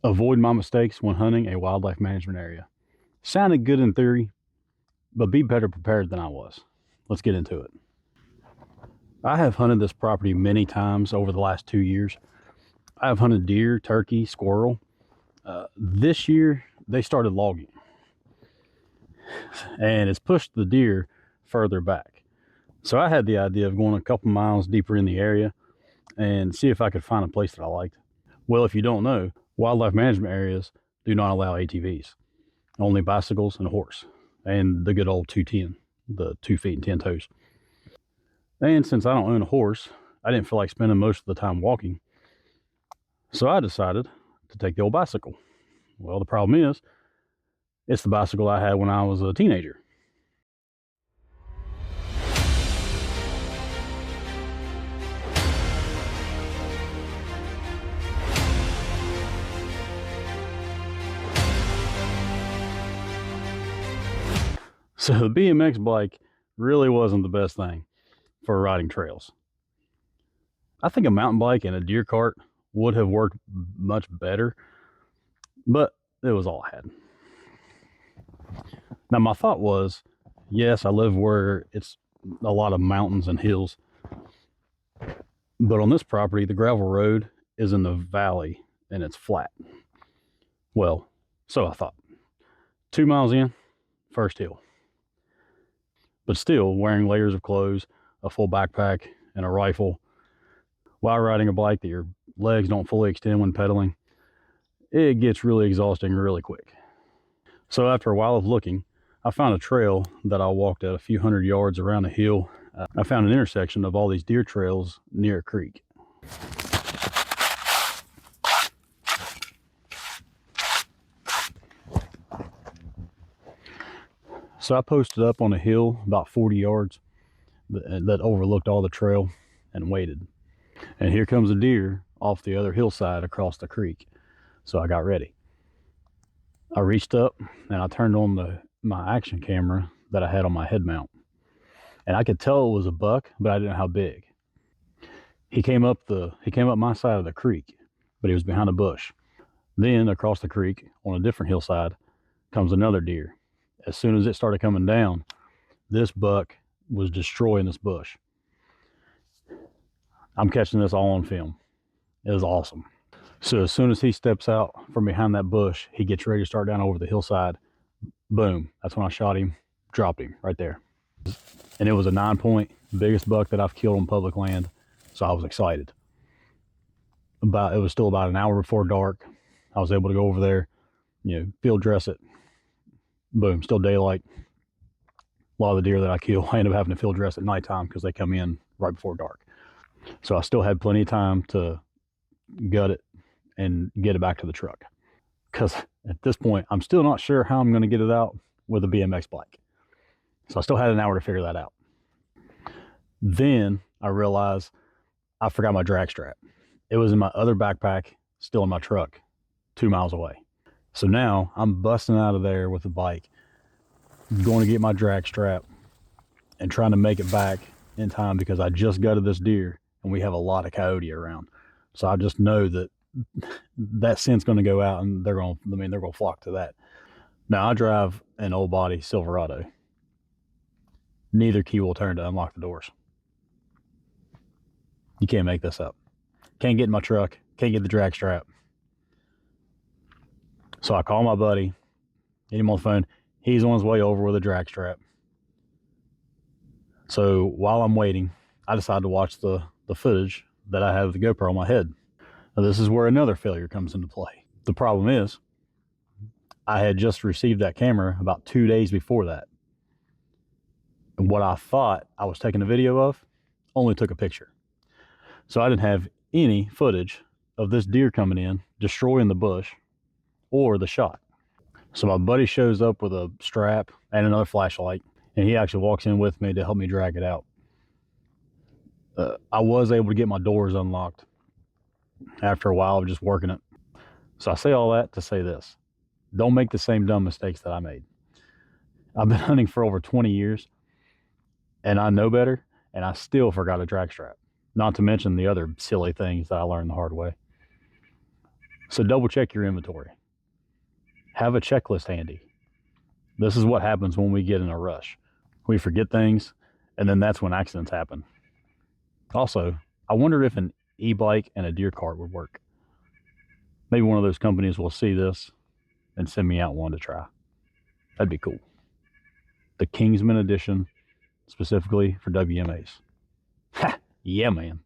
Avoid my mistakes when hunting a wildlife management area. Sounded good in theory, but be better prepared than I was. Let's get into it. I have hunted this property many times over the last 2 years. I have hunted deer, turkey, squirrel. This year, they started logging, and it's pushed the deer further back. So I had the idea of going a couple miles deeper in the area and see if I could find a place that I liked. Well, if you don't know, wildlife management areas do not allow ATVs, only bicycles and a horse, and the good old 210, the 2 feet and 10 toes. And since I don't own a horse, I didn't feel like spending most of the time walking. So I decided to take the old bicycle. Well, the problem is, it's the bicycle I had when I was a teenager. So the BMX bike really wasn't the best thing for riding trails. I think a mountain bike and a deer cart would have worked much better, but it was all I had. Now my thought was, yes, I live where it's a lot of mountains and hills, but on this property, the gravel road is in the valley and it's flat. Well, so I thought. 2 miles in, first hill. But still, wearing layers of clothes, a full backpack, and a rifle, while riding a bike that your legs don't fully extend when pedaling, it gets really exhausting really quick. So after a while of looking, I found a trail that I walked at a few hundred yards around a hill. I found an intersection of all these deer trails near a creek. So I posted up on a hill about 40 yards that overlooked all the trail and waited. And here comes a deer off the other hillside across the creek. So I got ready. I reached up and I turned on my action camera that I had on my head mount. And I could tell it was a buck, but I didn't know how big. He came up my side of the creek, but he was behind a bush. Then across the creek on a different hillside comes another deer. As soon as it started coming down, this buck was destroying this bush. I'm catching this all on film. It was awesome. So as soon as he steps out from behind that bush, he gets ready to start down over the hillside. Boom. That's when I shot him, dropped him right there. And it was a 9-point, biggest buck that I've killed on public land. So I was excited. It was still about an hour before dark. I was able to go over there, field dress it. Boom, still daylight. A lot of the deer that I kill, I end up having to field dress at nighttime because they come in right before dark. So I still had plenty of time to gut it and get it back to the truck. Because at this point, I'm still not sure how I'm going to get it out with a BMX bike. So I still had an hour to figure that out. Then I realized I forgot my drag strap. It was in my other backpack, still in my truck, 2 miles away. So now I'm busting out of there with the bike, going to get my drag strap and trying to make it back in time because I just gutted this deer and we have a lot of coyote around. So I just know that scent's going to go out and they're going to flock to that. Now I drive an old body Silverado. Neither key will turn to unlock the doors. You can't make this up. Can't get in my truck, can't get the drag strap. So I call my buddy, get him on the phone. He's on his way over with a drag strap. So while I'm waiting, I decide to watch the footage that I have the GoPro on my head. Now this is where another failure comes into play. The problem is, I had just received that camera about 2 days before that. And what I thought I was taking a video of only took a picture. So I didn't have any footage of this deer coming in, destroying the bush, or the shot. So my buddy shows up with a strap and another flashlight, and he actually walks in with me to help me drag it out. I was able to get my doors unlocked after a while of just working it. So I say all that to say this: don't make the same dumb mistakes that I made. I've been hunting for over 20 years, and I know better, and I still forgot a drag strap. Not to mention the other silly things that I learned the hard way. So double check your inventory. Have a checklist handy. This is what happens when we get in a rush. We forget things, and then that's when accidents happen. Also, I wonder if an e-bike and a deer cart would work. Maybe one of those companies will see this and send me out one to try. That'd be cool. The Kingsman edition, specifically for WMAs. Ha! Yeah, man.